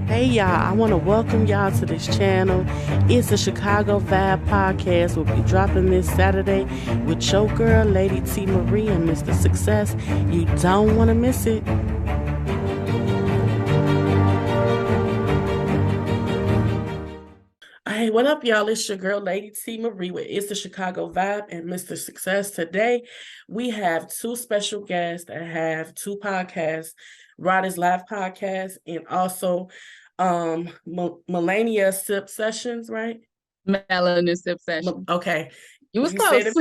Hey y'all, I want to welcome y'all to this channel. It's the Chicago Vibe Podcast. We'll be dropping this Saturday with your girl, Lady T. Marie and Mr. Success. You don't want to miss it. Hey, what up, y'all? It's your girl, Lady T. Marie with It's the Chicago Vibe and Mr. Success. Today, we have two special guests that have two podcasts, Roddy's Live Podcast and also Melania Sip Sessions, right? Melanin sip session. Okay. You was You close. said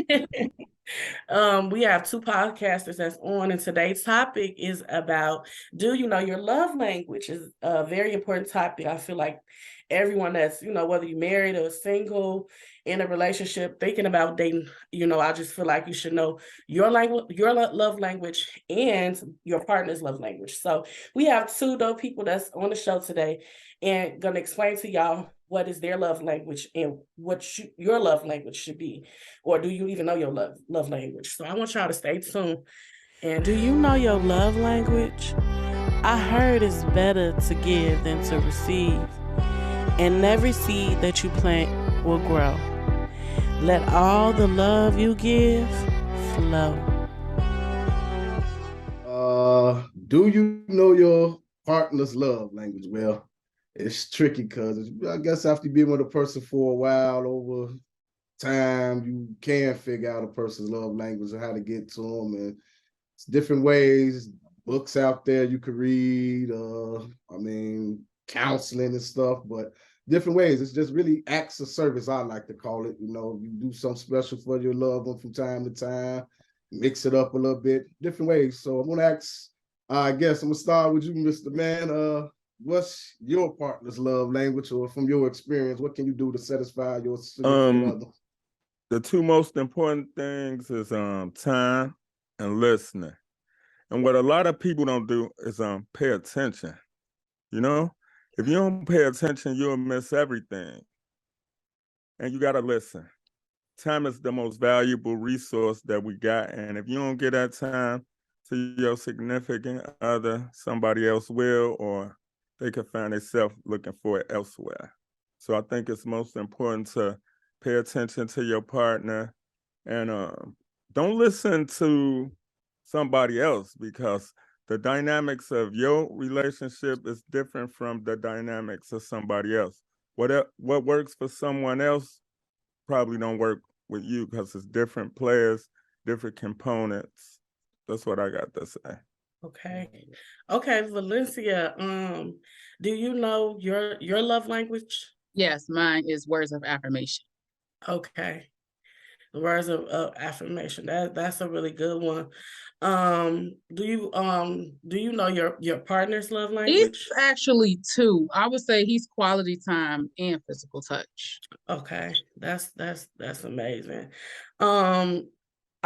it. We have two podcasters that's on, and today's topic is about, do you know your love language? Is a very important topic. I feel like everyone that's, whether you're married or single, in a relationship, thinking about dating, I just feel like you should know your language, your love language, and your partner's love language. So we have two dope people that's on the show today and gonna explain to y'all what is their love language and what your love language should be, or do you even know your love language? So I want y'all to stay tuned. And do you know your love language? I heard it's better to give than to receive, and every seed that you plant will grow. Let all the love you give flow. Do you know your partner's love language? Well, it's tricky because I guess after being with a person for a while, over time, you can figure out a person's love language and how to get to them. And it's different ways, books out there you could read, counseling and stuff, but different ways. It's just really acts of service, I like to call it. You do something special for your loved one from time to time, mix it up a little bit, different ways. So I'm gonna ask, I guess I'm gonna start with you, Mr. Man. What's your partner's love language, or from your experience, what can you do to satisfy your significant other? The two most important things is time and listening. And what a lot of people don't do is pay attention. If you don't pay attention, you'll miss everything. And you gotta listen. Time is the most valuable resource that we got. And if you don't get that time to your significant other, somebody else will, or they could find themselves looking for it elsewhere. So I think it's most important to pay attention to your partner, and don't listen to somebody else, because the dynamics of your relationship is different from the dynamics of somebody else. What works for someone else probably don't work with you, because it's different players, different components. That's what I got to say. Okay, Valencia, do you know your love language? Yes, mine is words of affirmation. Okay. Words of affirmation. That's a really good one. Do you know your partner's love He's language? actually two. I would say he's quality time and physical touch. Okay, that's amazing.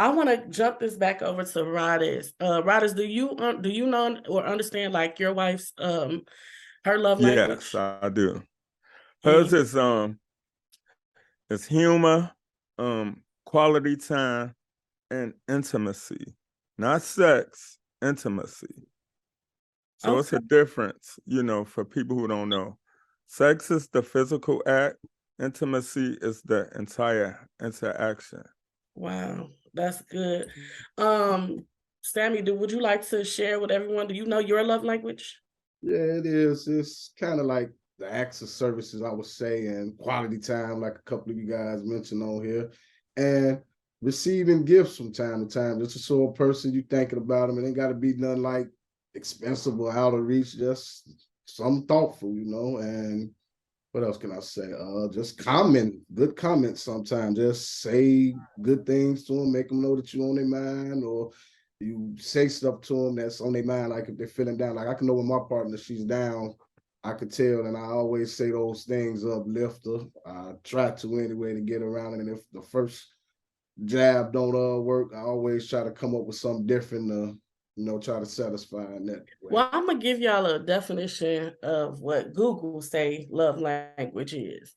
I want to jump this back over to Rodis. Rodis, do you know or understand like your wife's her love language? Yes, I do. Hers is humor, quality time, and intimacy. Not sex, intimacy. So It's a difference, for people who don't know. Sex is the physical act. Intimacy is the entire interaction. Wow, that's good. Sammy, would you like to share with everyone? Do you know your love language? Yeah, it is. It's kind of like the acts of services, I would say, and quality time, like a couple of you guys mentioned on here, and receiving gifts from time to time, just to show a person you thinking about them. It ain't got to be nothing like expensive or out of reach, just some thoughtful, and what else can I say? Just good comments sometimes. Just say good things to them, make them know that you're on their mind, or you say stuff to them that's on their mind, like if they're feeling down. Like I can know when my partner, she's down, I could tell, and I always say those things, uplift her. I try to anyway to get around it, and if the first jab don't work, I always try to come up with something different to try to satisfy in that way. Well, I'm gonna give y'all a definition of what Google say love language is.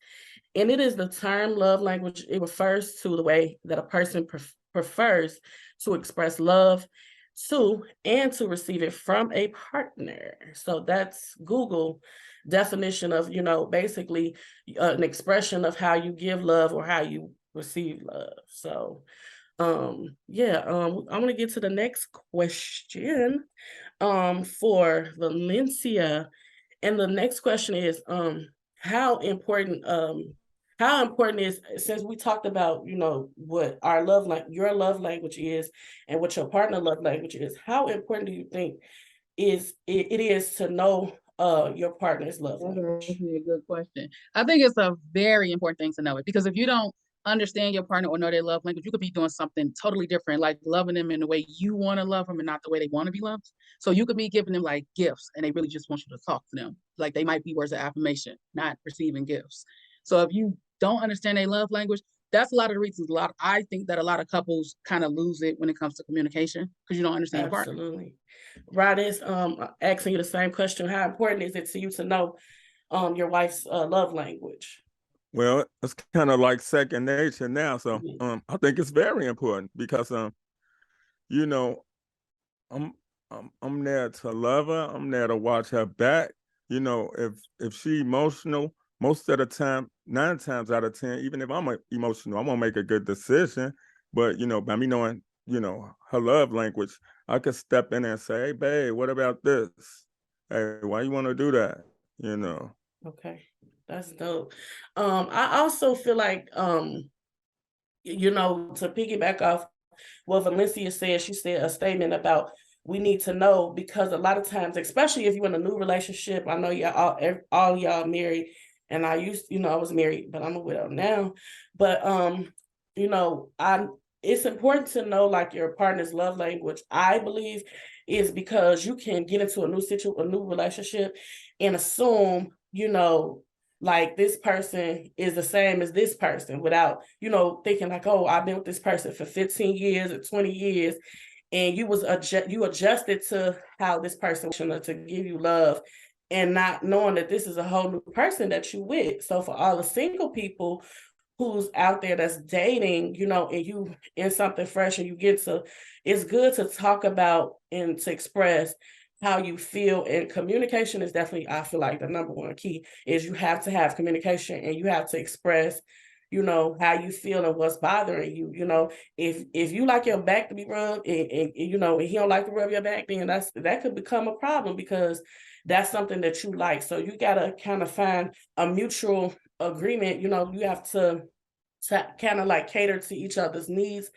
And it is the term love language. It refers to the way that a person prefers to express love to and to receive it from a partner. So that's Google definition of, basically an expression of how you give love or how you receive love. So yeah, I'm gonna get to the next question for Valencia. And the next question is how important is, since we talked about, what our your love language is and what your partner love language is, how important do you think it is to know your partner's love That's language? actually a good question. I think it's a very important thing to know it, because if you don't understand your partner or know their love language, you could be doing something totally different, like loving them in the way you want to love them and not the way they want to be loved. So you could be giving them like gifts and they really just want you to talk to them. Like they might be words of affirmation, not receiving gifts. So if you don't understand their love language, that's a lot of the reasons I think that a lot of couples kind of lose it when it comes to communication, because you don't understand your partner. Absolutely. Rod is asking you the same question. How important is it to you to know your wife's love language? Well, it's kind of like second nature now. So I think it's very important because you know, I'm there to love her. I'm there to watch her back. If she emotional, most of the time, 9 times out of 10, even if I'm emotional, I'm gonna make a good decision. But by me knowing, her love language, I could step in and say, "Hey, babe, what about this? Hey, why you want to do that?" Okay, that's dope. I also feel like to piggyback off what Valencia said, she said a statement about we need to know, because a lot of times, especially if you're in a new relationship, I know y'all all y'all married, and I was married, but I'm a widow now. But it's important to know like your partner's love language. I believe is because you can get into a new relationship and assume, like this person is the same as this person without, thinking like, oh, I've been with this person for 15 years or 20 years. And you adjusted to how this person to give you love, and not knowing that this is a whole new person that you with. So for all the single people who's out there that's dating, and you in something fresh, and it's good to talk about and to express how you feel. And communication is definitely, I feel like, the number one key is you have to have communication, and you have to express, how you feel and what's bothering you. If you like your back to be rubbed, and he don't like to rub your back, then that could become a problem, because that's something that you like. So you gotta kind of find a mutual agreement. You have to kind of like cater to each other's needs,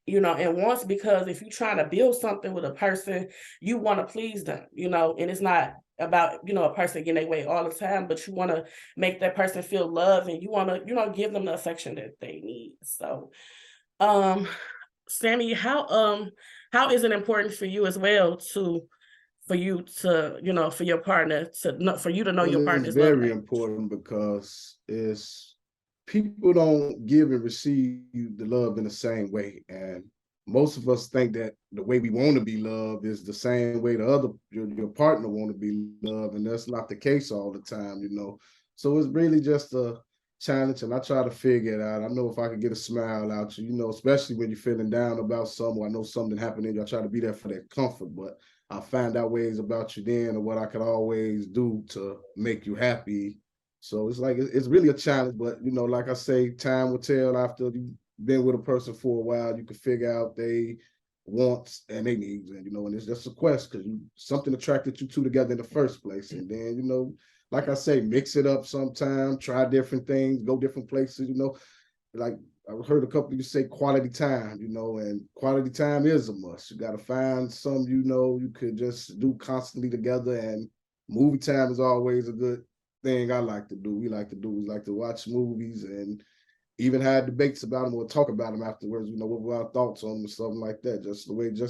and wants, because if you're trying to build something with a person, you want to please them, and it's not about, a person getting their way all the time, but you want to make that person feel loved, and you want to, give them the affection that they need. So, Sammy, how is it important for you as well for you to, for your partner to know, for you to know your Well, it's partner's love very language? important because people don't give and receive the love in the same way. And most of us think that the way we want to be loved is the same way your partner want to be loved. And that's not the case all the time. So it's really just a challenge, and I try to figure it out. I know if I could get a smile out you, especially when you're feeling down about something, I know something happened in you, I try to be there for that comfort, but I find out ways about you then, or what I could always do to make you happy. So it's like it's really a challenge, but like I say, time will tell. After you've been with a person for a while, you can figure out they wants and they needs, and it's just a quest, because something attracted you two together in the first place, and then like I say, mix it up sometime, try different things, go different places. Like I heard a couple of you say quality time, and quality time is a must. You got to find some, you could just do constantly together, and movie time is always a good thing I like to do. We like to watch movies and even had debates about them or talk about them afterwards, what were our thoughts on them or something like that. Just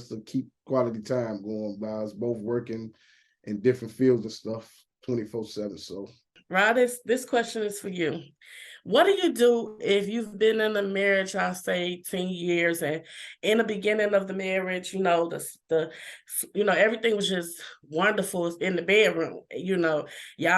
to keep quality time going by us both working in different fields and stuff 24/7. So Rod, this question is for you. What do you do if you've been in a marriage, I'll say 10 years, and in the beginning of the marriage, everything was just wonderful in the bedroom. Y'all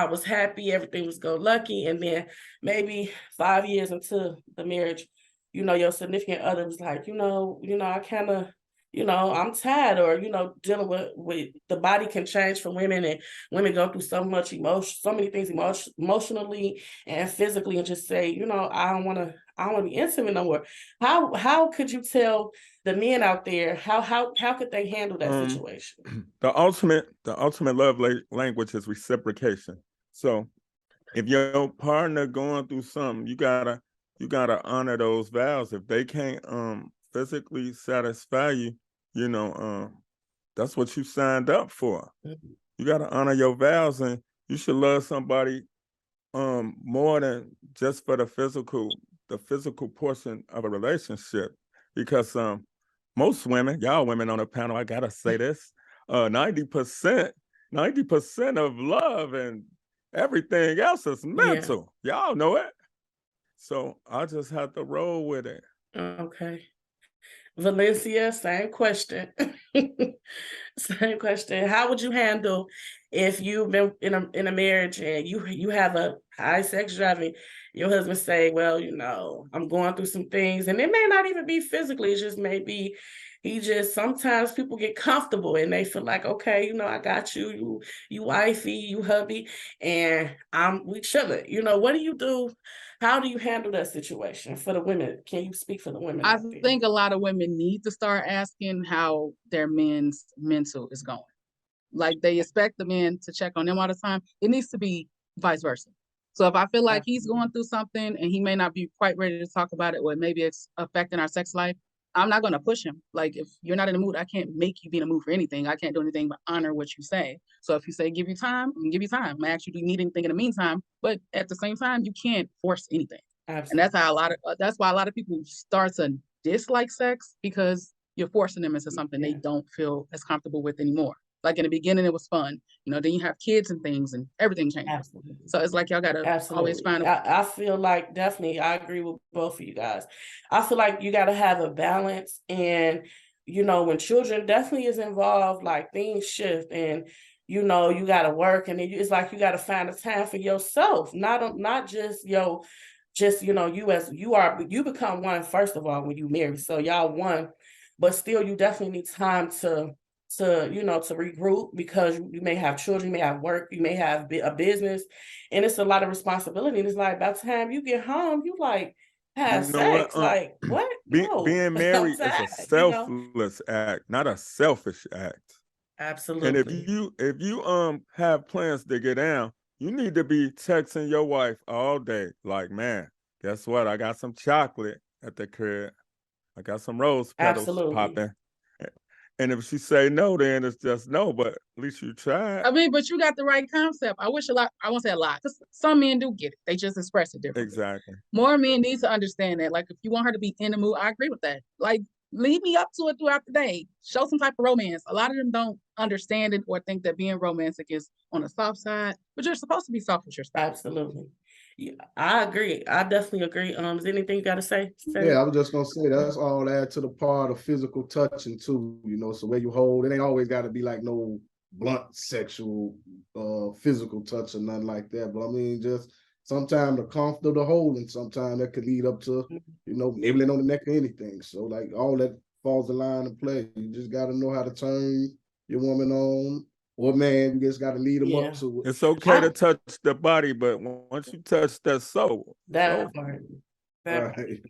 was happy, everything was go lucky, and then maybe 5 years into the marriage, your significant other was like, I kind of I'm tired, or, dealing with the body can change for women, and women go through so much emotion, so many things emotionally and physically, and just say, I don't want to be intimate no more. How could you tell the men out there, how could they handle that situation? The ultimate love language is reciprocation. So if your partner going through something, you gotta honor those vows. If they can't physically satisfy you, that's what you signed up for. Mhm. You gotta honor your vows, and you should love somebody more than just for the physical portion of a relationship. Because most women, y'all women on the panel, I gotta say this, 90% of love and everything else is Yeah. mental. Y'all know it. So I just have to roll with it. Okay. Valencia, same question. Same question. How would you handle if you've been in a marriage and you have a high sex driving, your husband say, well, I'm going through some things, and it may not even be physically, it just may be sometimes people get comfortable and they feel like, okay, I got you wifey, you hubby, and we chilling. What do you do? How do you handle that situation for the women? Can you speak for the women I out there? think a lot of women need to start asking how their men's mental is going. Like they expect the men to check on them all the time. It needs to be vice versa. So if I feel like he's going through something and he may not be quite ready to talk about it, or maybe it's affecting our sex life, I'm not going to push him. Like if you're not in the mood, I can't make you be in the mood for anything. I can't do anything but honor what you say. So if you say give you time, I'm gonna give you time. I actually do need anything in the meantime, but at the same time, you can't force anything. And Absolutely. that's why a lot of people start to dislike sex, because you're forcing them into something they Yeah. don't feel as comfortable with anymore. Like in the beginning, it was fun, then you have kids and things, and everything changes. Absolutely. So it's like y'all gotta always Absolutely. find a I feel like definitely I agree with both of you guys. I feel like you got to have a balance, and when children definitely is involved, like things shift, and you got to work, and it's like you got to find a time for yourself, not just you become one first of all when you marry, so y'all one, but still you definitely need time to regroup, because you may have children, you may have work, you may have a business, and it's a lot of responsibility. And it's like by the time you get home, you like have You know what? sex. Like, what? No, Being I'm married is a tired. selfless act, not a selfish act. And if Absolutely. you have plans to get down, you need to be texting your wife all day. Like, man, guess what? I got some chocolate at the crib. I got some rose petals Absolutely. popping. And if she say no, then it's just no. But at least you tried. I mean, but you got the right concept. I won't say a lot, because some men do get it. They just express it differently. Exactly. More men need to understand that. Like, if you want her to be in the mood, I agree with that. Like, lead me up to it throughout the day. Show some type of romance. A lot of them don't understand it, or think that being romantic is on the soft side, but you're supposed to be soft with your spouse. Absolutely. Yeah, I agree. I definitely agree. Is there anything you got to say? Yeah, I was just gonna say that's all add to the part of physical touching too, so where you hold, it ain't always gotta be like no blunt sexual physical touch or nothing like that. But I mean, just sometimes the comfort of the holding, sometimes that could lead up to, nibbling on the neck or anything. So like all that falls in line to play. You just gotta know how to turn your woman on, or man, you just gotta lead them up to it. It's okay to touch the body, but once you touch that soul, That part. Right.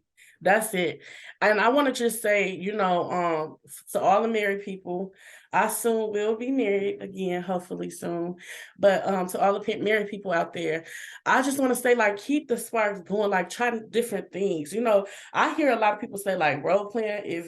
That's it. And I want to just say, to all the married people, I soon will be married again, hopefully soon. But to all the married people out there, I just want to say, like, keep the sparks going, like, try different things. I hear a lot of people say, like, role playing,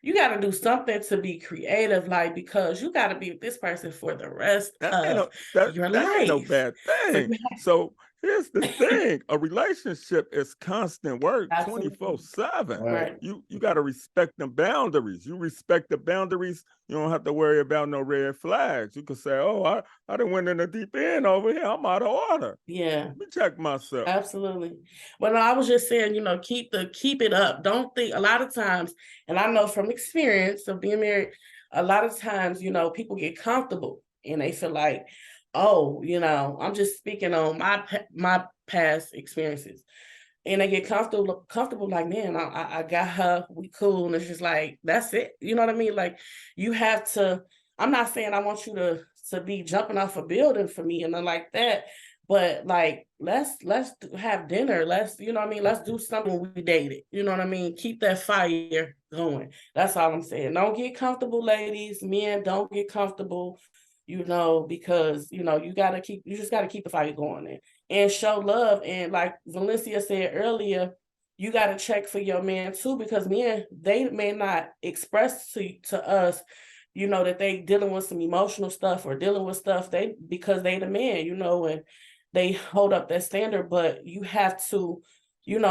you got to do something to be creative, like, because you got to be with this person for the rest of your that ain't no life. bad thing. So here's the thing: a relationship is constant work, Absolutely. 24/7. Right. You got to respect the boundaries. You respect the boundaries, you don't have to worry about no red flags. You can say, "Oh, I done went in the deep end over here. I'm out of order. Yeah. Let me check myself." Absolutely. Well, no, I was just saying, keep it up. Don't think a lot of times, and I know from experience of being married, a lot of times, people get comfortable and they feel like, oh, I'm just speaking on my past experiences. and they get comfortable, like, man, I got her, we cool, and it's just like, that's it. You know what I mean? Like, you have to, I'm not saying I want you to be jumping off a building for me and nothing like that, but like, let's have dinner. Let's, you know what I mean? Let's do something when we dated. You know what I mean? Keep that fire going. That's all I'm saying. Don't get comfortable, ladies. Men, don't get comfortable, because, you just got to keep the fire going and show love. And like Valencia said earlier, you got to check for your man too, because men, they may not express to us, that they dealing with some emotional stuff or dealing with stuff because they the man, and they hold up that standard. But you have to,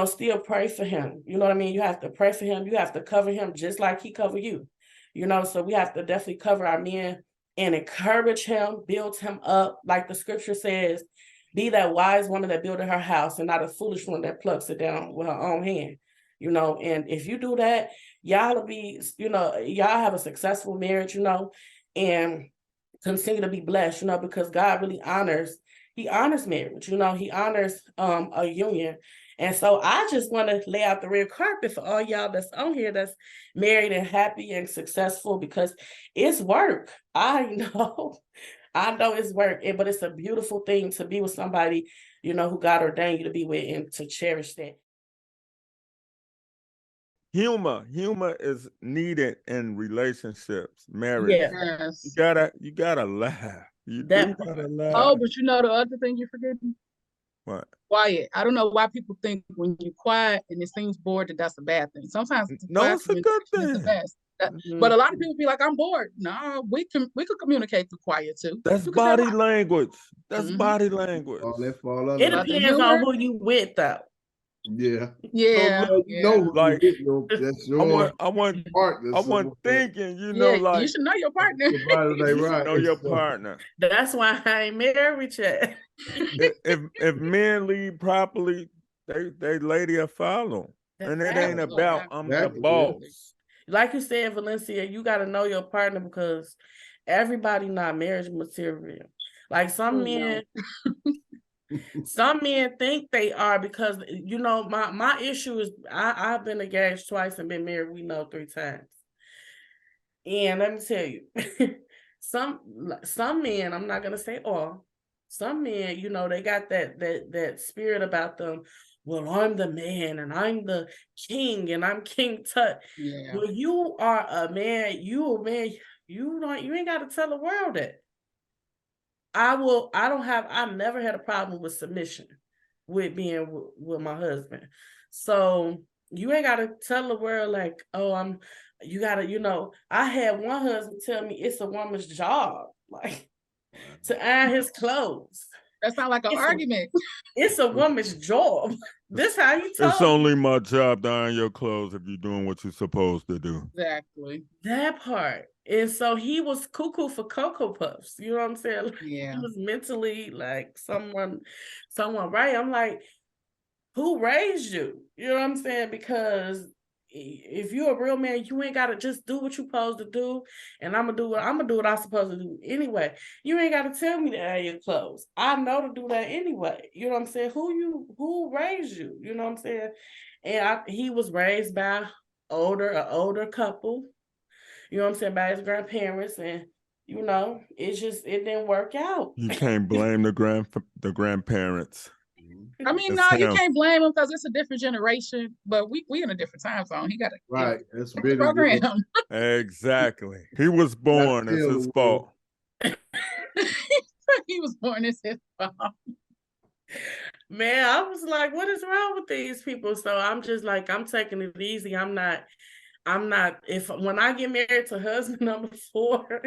still pray for him. You know what I mean? You have to pray for him. You have to cover him just like he covered you. So we have to definitely cover our men and encourage him, build him up. Like the scripture says, be that wise woman that builded her house and not a foolish one that plucks it down with her own hand. And if you do that, y'all will be, y'all have a successful marriage, and continue to be blessed, because God really he honors marriage, he honors a union. And so I just want to lay out the red carpet for all y'all that's on here that's married and happy and successful, because it's work. I know it's work, but it's a beautiful thing to be with somebody, who God ordained you to be with, and to cherish that. Humor is needed in relationships, marriage. Yeah, Yes. You gotta laugh. You that do gotta part. laugh. Oh, but the other thing you're forgetting? What? Quiet. I don't know why people think when you're quiet and it seems bored that's a bad thing. Sometimes No, it's a good is the thing. best. But a lot of people be like, I'm bored. No, we could communicate through quiet too. That's You can say a body lot. language. That's Mhm. body language. All that fall under It that. depends on who you with, though. Yeah. Yeah. So you know who Like, you with, that's I your want partner. I So want thinking, Yeah, like you should know your partner. your body ain't you should right. know your partner. That's why I ain't married yet. If men lead properly, they lady will follow. And it ain't about I'm the Exactly, yeah. boss. Like you said, Valencia, you got to know your partner, because everybody not marriage material. Like some men, some men think they are, because my issue is I've been engaged twice and been married, 3 times. And let me tell you, some men, I'm not gonna say all, some men, they got that spirit about them. Well, I'm the man and I'm the king and I'm King Tut. Yeah. Well, you are a man, you ain't gotta tell the world that. I've never had a problem with submission with being with my husband. So you ain't gotta tell the world like, oh, you gotta, I had one husband tell me it's a woman's job, like, to iron his clothes. That sounds like an argument. It's a woman's job. This how you told It's only my job to iron your clothes if you're doing what you're supposed to do. Exactly. That part. And so he was cuckoo for Cocoa Puffs. You know what I'm saying? Like, Yeah. he was mentally like someone right. I'm like, who raised you? You know what I'm saying? Because if you're a real man, you ain't gotta just do what you're supposed to do, and I'm gonna do what I'm supposed to do anyway. You ain't gotta tell me to air your clothes. I know to do that anyway. You know what I'm saying? Who raised you? You know what I'm saying? And he was raised by an older couple. You know what I'm saying, by his grandparents, and it didn't work out. You can't blame the grandparents. I mean, It's you him. can't blame him because it's a different generation, but we in a different time zone. He got to Right. That's bigger program. Exactly. He was born. It's his fault. He was born as his fault. Man, I was like, what is wrong with these people? So I'm just like, I'm taking it easy. I'm not, when I get married to husband number 4,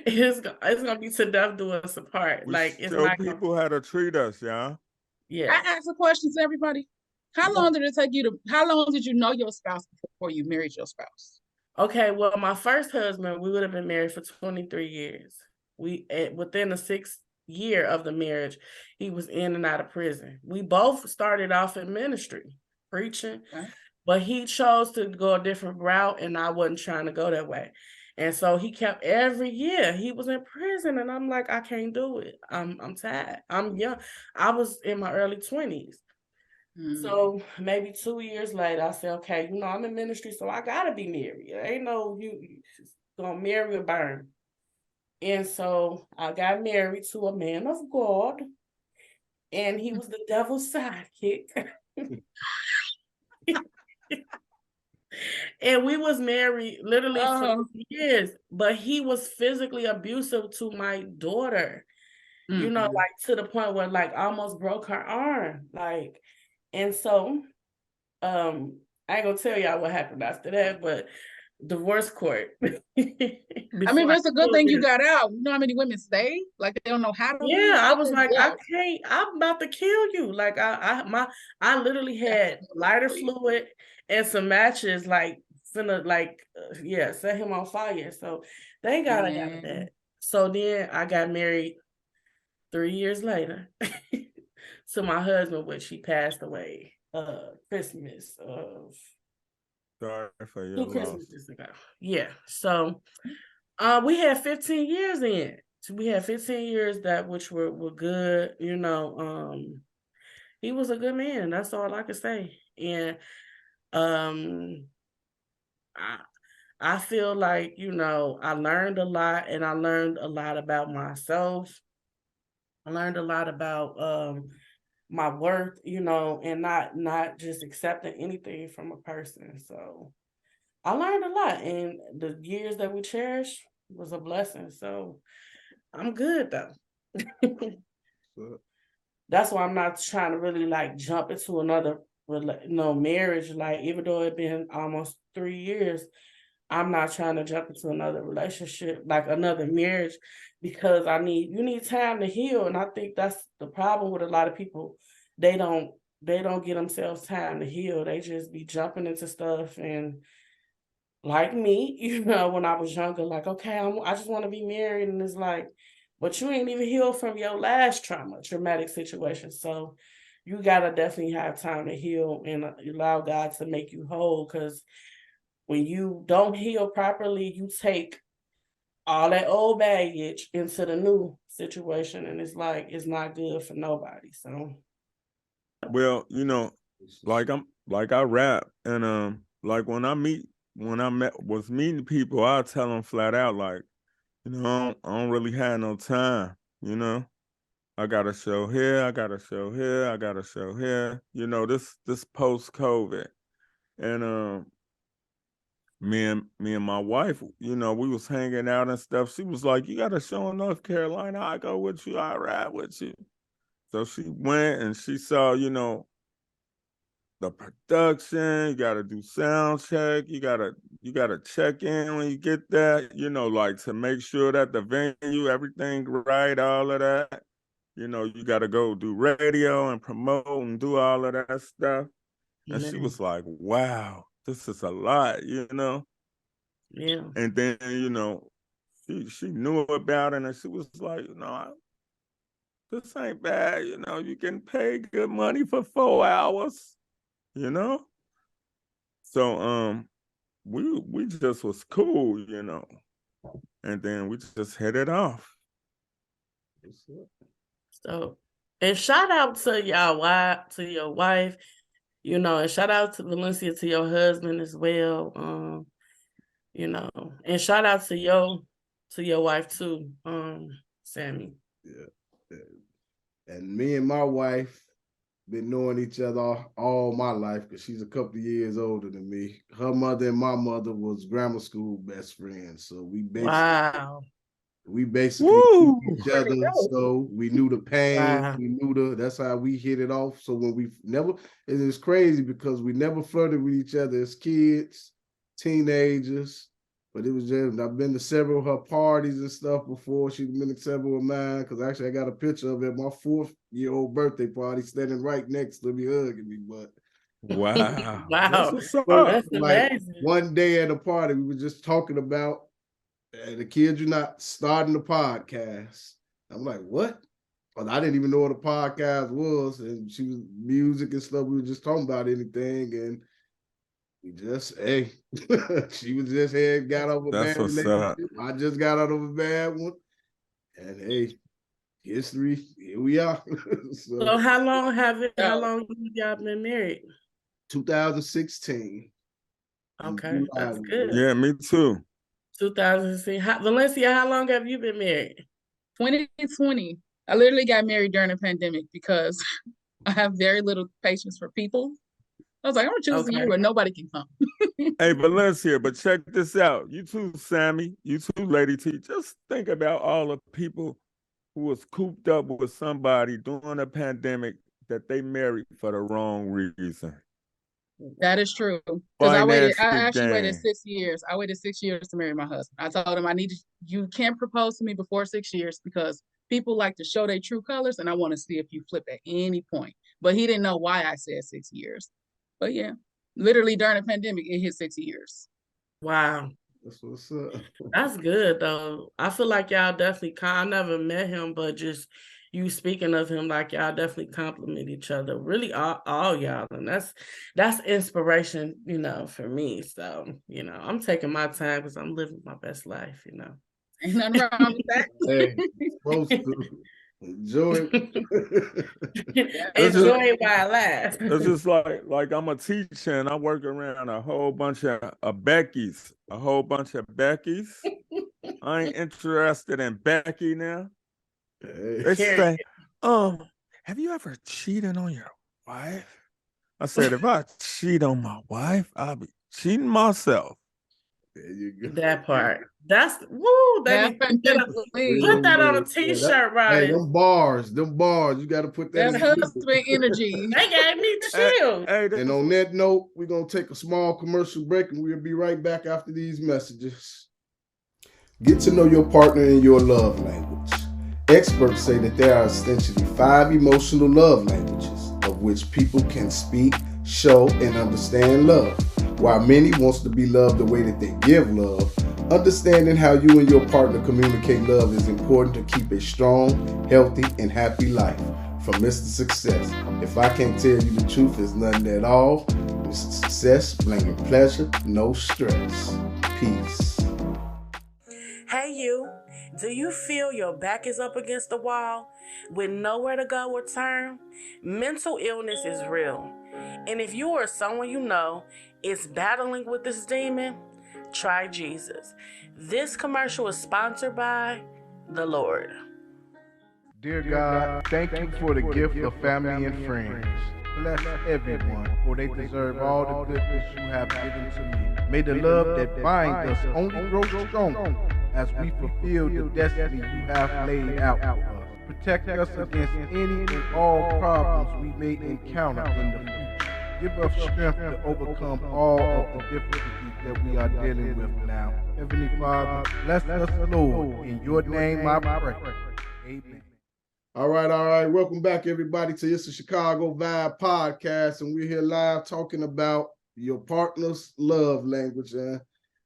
it's gonna be to death do us apart. We Like, it's show not people how to treat us, y'all. Yeah. I asked a question to everybody. How long did it take you how long did you know your spouse before you married your spouse? Okay, well, my first husband, we would have been married for 23 years. Within the 6th year of the marriage, he was in and out of prison. We both started off in ministry, preaching, but he chose to go a different route, and I wasn't trying to go that way. And so he kept every year he was in prison, and I'm like, I can't do it. I'm tired. I'm young. I was in my early 20s. So maybe 2 years later, I said, okay, I'm in ministry, so I gotta be married. Ain't no you gonna marry or burn. And so I got married to a man of God, and he was the devil's sidekick. And we was married literally for years, but he was physically abusive to my daughter, like to the point where like almost broke her arm. Like, and so I ain't gonna tell y'all what happened after that, but divorce court. I mean, it's a good thing you got out. You know how many women stay? Like they don't know how to leave. I was like, I can't, I'm about to kill you. Like I literally had lighter fluid and some matches, like finna set him on fire. So thank God I got that. So then I got married 3 years later to my husband, which he passed away Christmas of Sorry for your 2 loss. Christmases ago. Yeah. So we had 15 years in. So we had 15 years that which were good, he was a good man. That's all I could say. And I feel like, I learned a lot, and I learned a lot about myself. I learned a lot about my worth, and not just accepting anything from a person. So I learned a lot, and the years that we cherished was a blessing. So I'm good though. That's why I'm not trying to really like jump into another marriage. Like, even though it's been almost 3 years, I'm not trying to jump into another relationship, like another marriage, because you need time to heal. And I think that's the problem with a lot of people. They don't give themselves time to heal. They just be jumping into stuff. And like me, when I was younger, like, okay, I just want to be married. And it's like, but you ain't even healed from your last traumatic situation. So you got to definitely have time to heal and allow God to make you whole. Because when you don't heal properly, you take all that old baggage into the new situation. And it's like, it's not good for nobody. So. Well, like I rap, and like when I was meeting people, I tell them flat out, like, I don't really have no time, I got a show here, I got a show here, I got a show here, this post-COVID. And me and my wife, we was hanging out and stuff. She was like, you got a show in North Carolina, I go with you, I ride with you. So she went and she saw, the production, you gotta do sound check, you gotta check in when you get there, like to make sure that the venue, everything right, all of that. You gotta go do radio and promote and do all of that stuff. And she was like, wow, this is a lot, Yeah. And then, she knew about it, and she was like, this ain't bad, you can pay good money for 4 hours. So we just was cool, and then we just hit it off. So, and shout out to your wife, and shout out to Valencia, to your husband as well. And shout out to your wife too, Sammy. Yeah. And me and my wife been knowing each other all my life, because she's a couple of years older than me. Her mother and my mother was grammar school best friends. So we basically knew each other. So we knew the pain. Wow. We knew that's how we hit it off. So when it's crazy because we never flirted with each other as kids, teenagers. But it was just, I've been to several of her parties and stuff before. She's been to several of mine, because actually I got a picture of it at my 4-year-old birthday party, standing right next to me, hugging me. But wow, wow, that's like amazing. one day at a party, we were just talking about, the kids, you're not starting a podcast. I'm like, what? Well, I didn't even know what a podcast was, and she was music and stuff. We were just talking about anything, and we just, she was just got over a bad relationship. I just got out of a bad one. And history, here we are. So how long Oh. y'all been married? 2016. In Okay, July that's we good. did. Yeah, me too. 2006. Valencia, how long have you been married? 2020. I literally got married during the pandemic because I have very little patience for people. I was like, I'm choosing you Okay. where nobody can come. Hey, Valencia, but check this out. You too, Sammy. You too, Lady T. Just think about all the people who was cooped up with somebody during a pandemic that they married for the wrong reason. That is true. Because I Financial actually waited gain. 6 years. I waited 6 years to marry my husband. I told him you can't propose to me before 6 years because people like to show their true colors and I want to see if you flip at any point. But he didn't know why I said 6 years. But yeah, literally during the pandemic, it hit 6 years. Wow. That's what's up. That's good though. I feel like y'all definitely I never met him, but just you speaking of him, like y'all definitely compliment each other. Really all y'all. And that's inspiration, for me. So, I'm taking my time because I'm living my best life, Ain't nothing wrong with that. Hey, supposed to enjoy it. Enjoy it while it lasts. It's just like I'm a teacher and I work around a whole bunch of Beckys, a whole bunch of Beckys. I ain't interested in Becky now. They say, have you ever cheated on your wife? I said, if I cheat on my wife, I'll be cheating myself. There you go. That part. That's woo. Definitely. Put that on a Yeah, t-shirt, hey, right? them bars. You got to put that That's in. husband energy. They gave me chills. And on that note, we're going to take a small commercial break and we'll be right back after these messages. Get to know your partner in your love language. Experts say that there are essentially 5 emotional love languages, of which people can speak, show, and understand love. While many wants to be loved the way that they give love, understanding how you and your partner communicate love is important to keep a strong, healthy, and happy life. From Mr. Success, if I can't tell you the truth, it's nothing at all. Mr. Success, bringing pleasure, no stress. Peace. Hey you, do you feel your back is up against the wall with nowhere to go or turn? Mental illness is real. And if you or someone you know is battling with this demon, try Jesus. This commercial is sponsored by the Lord. Dear God, thank you for the gift of family and friends. Bless everyone, for they deserve all the goodness you have given to me. May the love that binds us only grow stronger as we fulfill the destiny you have laid out for us. Protect us against any and all problems we may encounter in the future. Give us strength to overcome all of the difficulties that we are dealing with now. Heavenly Father, bless us, Lord. In your name I pray. Amen. All right. Welcome back, everybody, to It's a Chicago Vibe podcast. And we're here live talking about your partner's love language.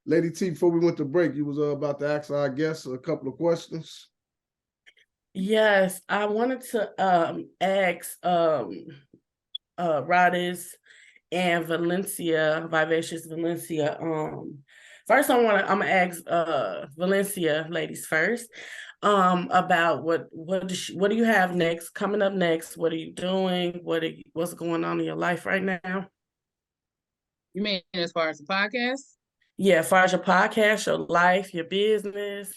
Lady T, before we went to break, you was about to ask our guests a couple of questions. Yes, I wanted to ask Radis and Valencia, Vivacious Valencia. First I'm gonna ask Valencia ladies first. About what do you have next, coming up next? What are you doing? What's going on in your life right now? You mean as far as the podcast? Yeah, as far as your podcast, your life, your business.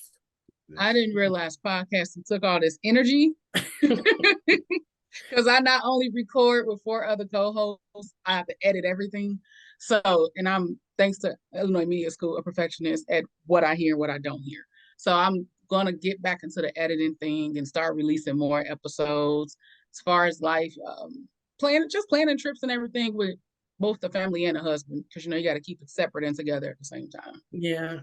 I didn't realize podcasting took all this energy because I not only record with 4 other co-hosts, I have to edit everything. So, and I'm, thanks to Illinois Media School, a perfectionist at what I hear and what I don't hear. So I'm going to get back into the editing thing and start releasing more episodes. As far as life, planning trips and everything with both the family and the husband, because you got to keep it separate and together at the same time. Yeah.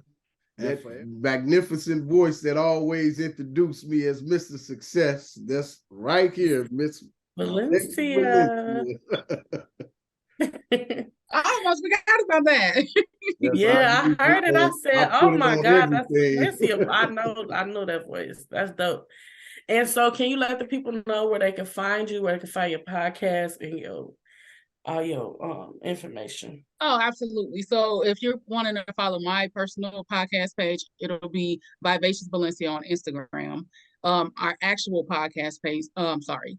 That magnificent voice that always introduced me as Mr. Success. That's right here, Miss Valencia. I almost forgot about that. Yeah, I heard it. I said, "Oh my God, that's everything." Valencia." I know that voice. That's dope. And so, can you let the people know where they can find you, where they can find your podcast and all your information? Oh, absolutely. So if you're wanting to follow my personal podcast page, it'll be Vivacious Valencia on Instagram. Our actual podcast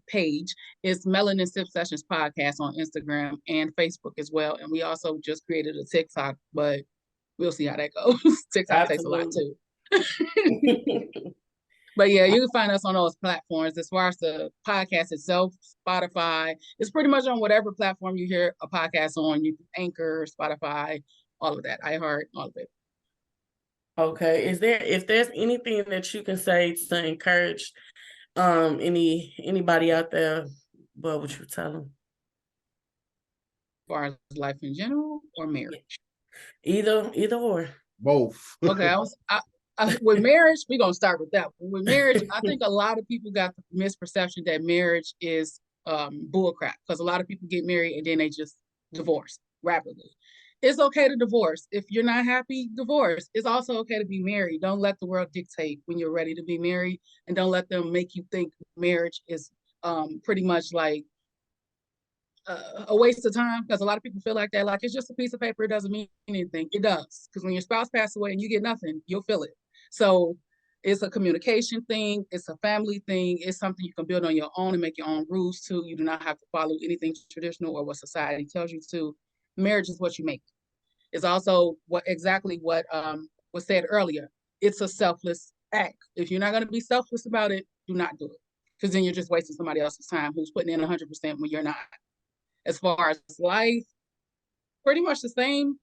page is Melanin Sip Sessions Podcast on Instagram and Facebook as well. And we also just created a TikTok, but we'll see how that goes. TikTok takes a lot Absolutely. too. But yeah, you can find us on those platforms. As far as the podcast itself, Spotify, it's pretty much on whatever platform you hear a podcast on. You Anchor, Spotify, all of that, iHeart, all of it. Okay. If there's anything that you can say to encourage anybody out there, what would you tell them? As far as life in general or marriage? Either or. Both. Okay, with marriage, we're gonna start with that. With marriage, I think a lot of people got the misperception that marriage is bullcrap, because a lot of people get married and then they just divorce rapidly. It's okay to divorce. If you're not happy, divorce. It's also okay to be married. Don't let the world dictate when you're ready to be married, and don't let them make you think marriage is pretty much like a waste of time, because a lot of people feel like that. Like, it's just a piece of paper. It doesn't mean anything. It does, because when your spouse passes away and you get nothing, you'll feel it. So it's a communication thing. It's a family thing. It's something you can build on your own and make your own rules to. You do not have to follow anything traditional or what society tells you to. Marriage is what you make. It's also what was said earlier. It's a selfless act. If you're not going to be selfless about it, do not do it, because then you're just wasting somebody else's time who's putting in 100% when you're not. As far as life, pretty much the same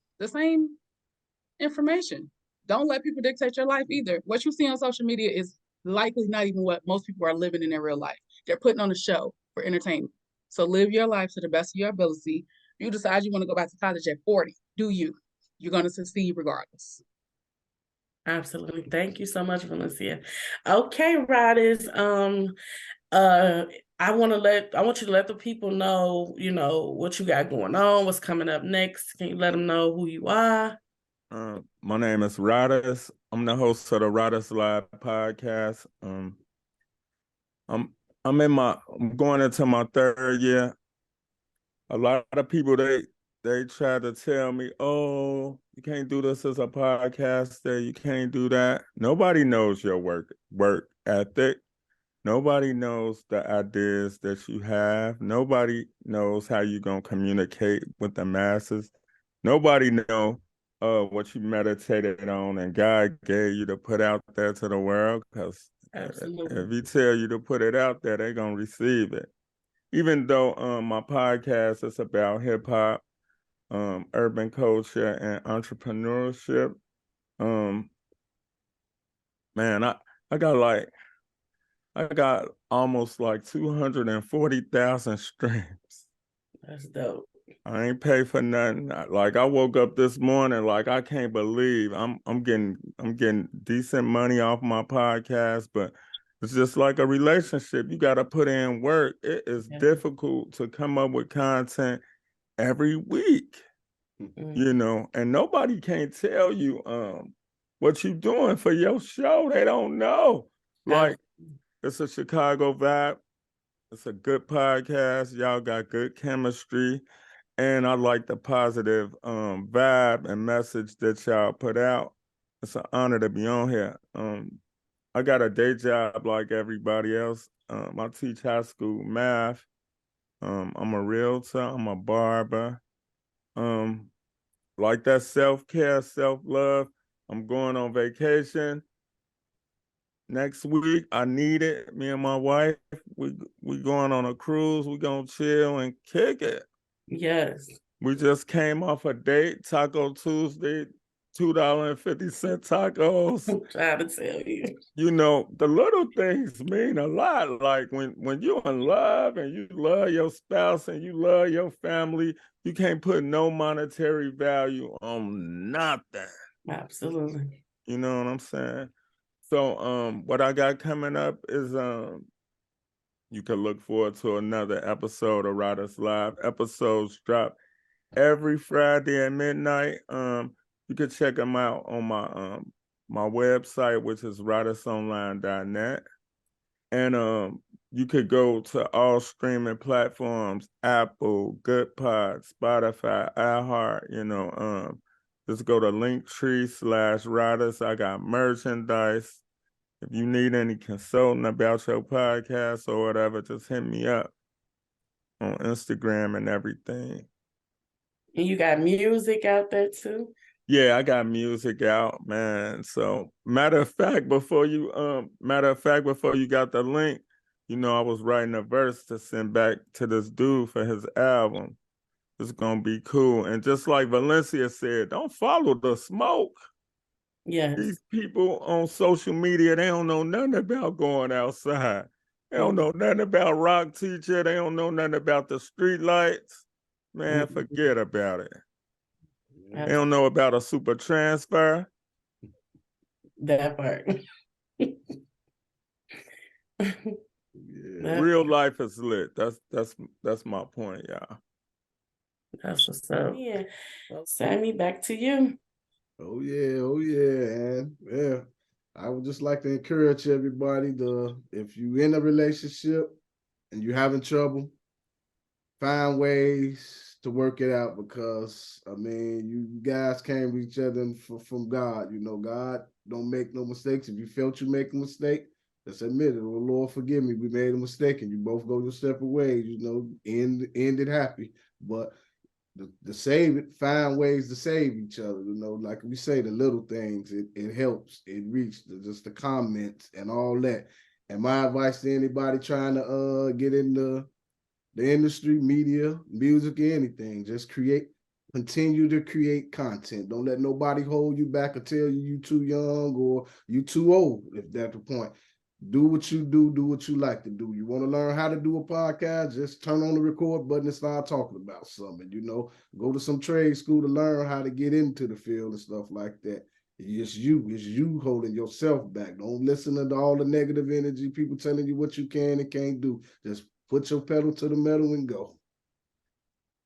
information. Don't let people dictate your life either. What you see on social media is likely not even what most people are living in their real life. They're putting on a show for entertainment. So live your life to the best of your ability. You decide you want to go back to college at 40. Do you? You're going to succeed regardless. Absolutely. Thank you so much, Valencia. Okay, Riders. I want you to let the people know, what you got going on, what's coming up next. Can you let them know who you are? My name is Riders. I'm the host of the Riders Live podcast. I'm going into my third year. A lot of people they try to tell me, "Oh, you can't do this as a podcaster. You can't do that." Nobody knows your work ethic. Nobody knows the ideas that you have. Nobody knows how you're gonna communicate with the masses. Nobody know what you meditated on and God gave you to put out there to the world. Because if He tell you to put it out there, they're gonna receive it. Even though my podcast is about hip hop, urban culture, and entrepreneurship, man, I got almost like 240,000 streams. That's dope. I ain't pay for nothing. Like, I woke up this morning, like, I can't believe I'm getting decent money off my podcast, but it's just like a relationship. You got to put in work. It is difficult to come up with content every week, and nobody can tell you what you doing for your show. They don't know. Like, it's a Chicago vibe. It's a good podcast. Y'all got good chemistry. And I like the positive vibe and message that y'all put out. It's an honor to be on here. I got a day job like everybody else. I teach high school math. I'm a realtor. I'm a barber. Like that self-care, self-love. I'm going on vacation next week. I need it. Me and my wife, we going on a cruise. We gonna chill and kick it. Yes. We just came off a date, Taco Tuesday, $2.50 tacos. I'm trying to tell you. The little things mean a lot. Like when you're in love and you love your spouse and you love your family, you can't put no monetary value on nothing. Absolutely. You know what I'm saying? So what I got coming up is you can look forward to another episode of Riders Live. Episodes drop every Friday at midnight. You can check them out on my website, which is ridersonline.net. And you could go to all streaming platforms: Apple, Goodpod, Spotify, iHeart. Just go to Linktree/Riders. I got merchandise. If you need any consulting about your podcast or whatever, just hit me up on Instagram and everything. And you got music out there too? Yeah, I got music out, man. So matter of fact, before you got the link, I was writing a verse to send back to this dude for his album. It's gonna be cool. And just like Valencia said, don't follow the smoke. Yes. These people on social media, they don't know nothing about going outside. They don't know nothing about rock teacher. They don't know nothing about the street lights. Man, forget about it. They don't know about a super transfer. That part. Real life is lit. That's my point, y'all. That's what's up. Yeah. Well, Sammy, back to you. Oh yeah, and yeah. I would just like to encourage everybody if you're in a relationship and you're having trouble, find ways to work it out, because you guys came to each other from God. God don't make no mistakes. If you felt you make a mistake, just admit it. Oh, Lord, forgive me. We made a mistake, and you both go your separate ways. End it happy. But to save it, find ways to save each other. Like we say, the little things, it helps. It reaches just the comments and all that. And my advice to anybody trying to get into the industry, media, music, anything, just continue to create content. Don't let nobody hold you back or tell you too young or you too old, if that's the point. Do what you do what you like to do. You want to learn how to do a podcast, just turn on the record button and start talking about something. Go to some trade school to learn how to get into the field and stuff like that. It's you holding yourself back. Don't listen to all the negative energy, people telling you what you can and can't do. Just put your pedal to the metal and go.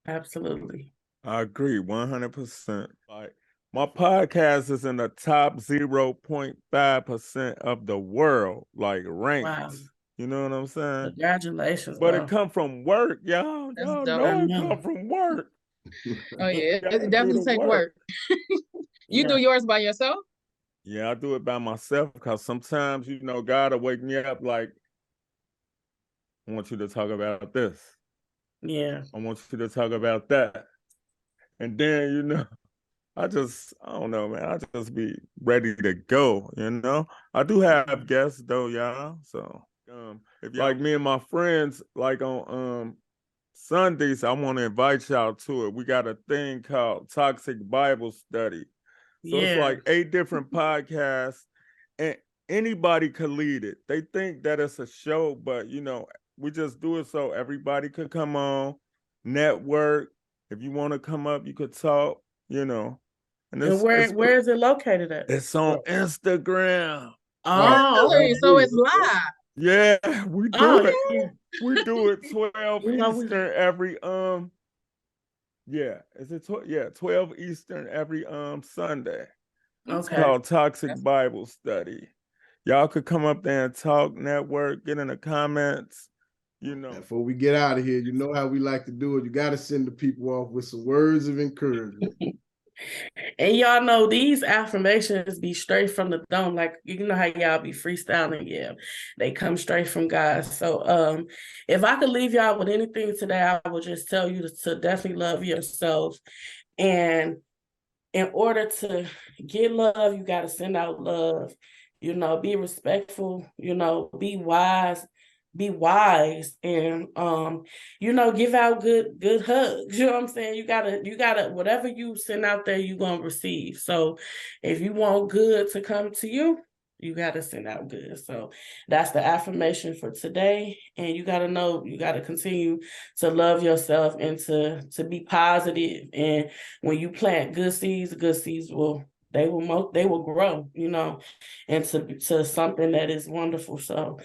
Absolutely. I agree 100%. Like, my podcast is in the top 0.5% of the world, like ranked. Wow. You know what I'm saying? Congratulations. But it come from work, y'all. Y'all know it come from work. Oh yeah, it definitely take work. You do yours by yourself? Yeah, I do it by myself because sometimes, God will wake me up like, I want you to talk about this. Yeah. I want you to talk about that. And then, I don't know, man. I just be ready to go, I do have guests though, y'all. So if like me and my friends, like on Sundays, I want to invite y'all to it. We got a thing called Toxic Bible Study. So it's like 8 different podcasts, and anybody could lead it. They think that it's a show, but we just do it so everybody could come on, network. If you want to come up, you could talk, And where is it located at? It's on Instagram. Oh, really? So it's live. Yeah, we do it. Yeah. We do it 12 Eastern every is it 12 Eastern every Sunday. It's called Toxic Bible Study. Y'all could come up there and talk, network, get in the comments. Before we get out of here, you know how we like to do it. You got to send the people off with some words of encouragement. And y'all know these affirmations be straight from the dome. Like, how y'all be freestyling. Yeah, they come straight from God. So if I could leave y'all with anything today, I would just tell you to definitely love yourself. And in order to get love, you got to send out love. Be respectful, be wise. Be wise and give out good hugs. You know what I'm saying? You gotta whatever you send out there, you're gonna receive. So if you want good to come to you, you gotta send out good. So that's the affirmation for today. And you gotta know, you gotta continue to love yourself and to be positive. And when you plant good seeds will grow, into something that is wonderful. So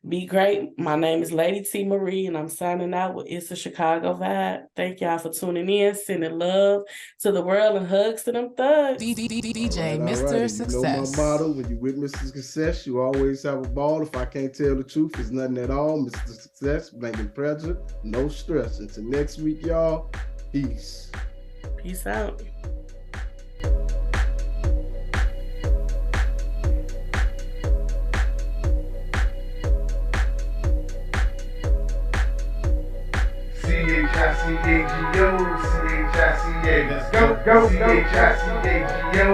be great. My name is Lady T. Marie, and I'm signing out with It's a Chicago Vibe. Thank y'all for tuning in, sending love to the world and hugs to them thugs. DJ Mr. Success. My motto, when you with Mr. Success, you always have a ball. If I can't tell the truth, it's nothing at all. Mr. Success, bringing pressure, no stress. Until next week, y'all, peace. Peace out. C-H-I-C-A-G-O, C-H-I-C-A. Let's go, C-H-I-C-A-G-O,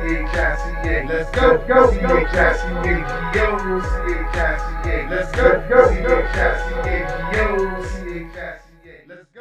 C-H-I-C-A. Let's go, C-H-I-C-A-G-O, C-H-I-C-A. Let's go, C-H-I-C-A-G-O, C-H-I-C-A. Let's go.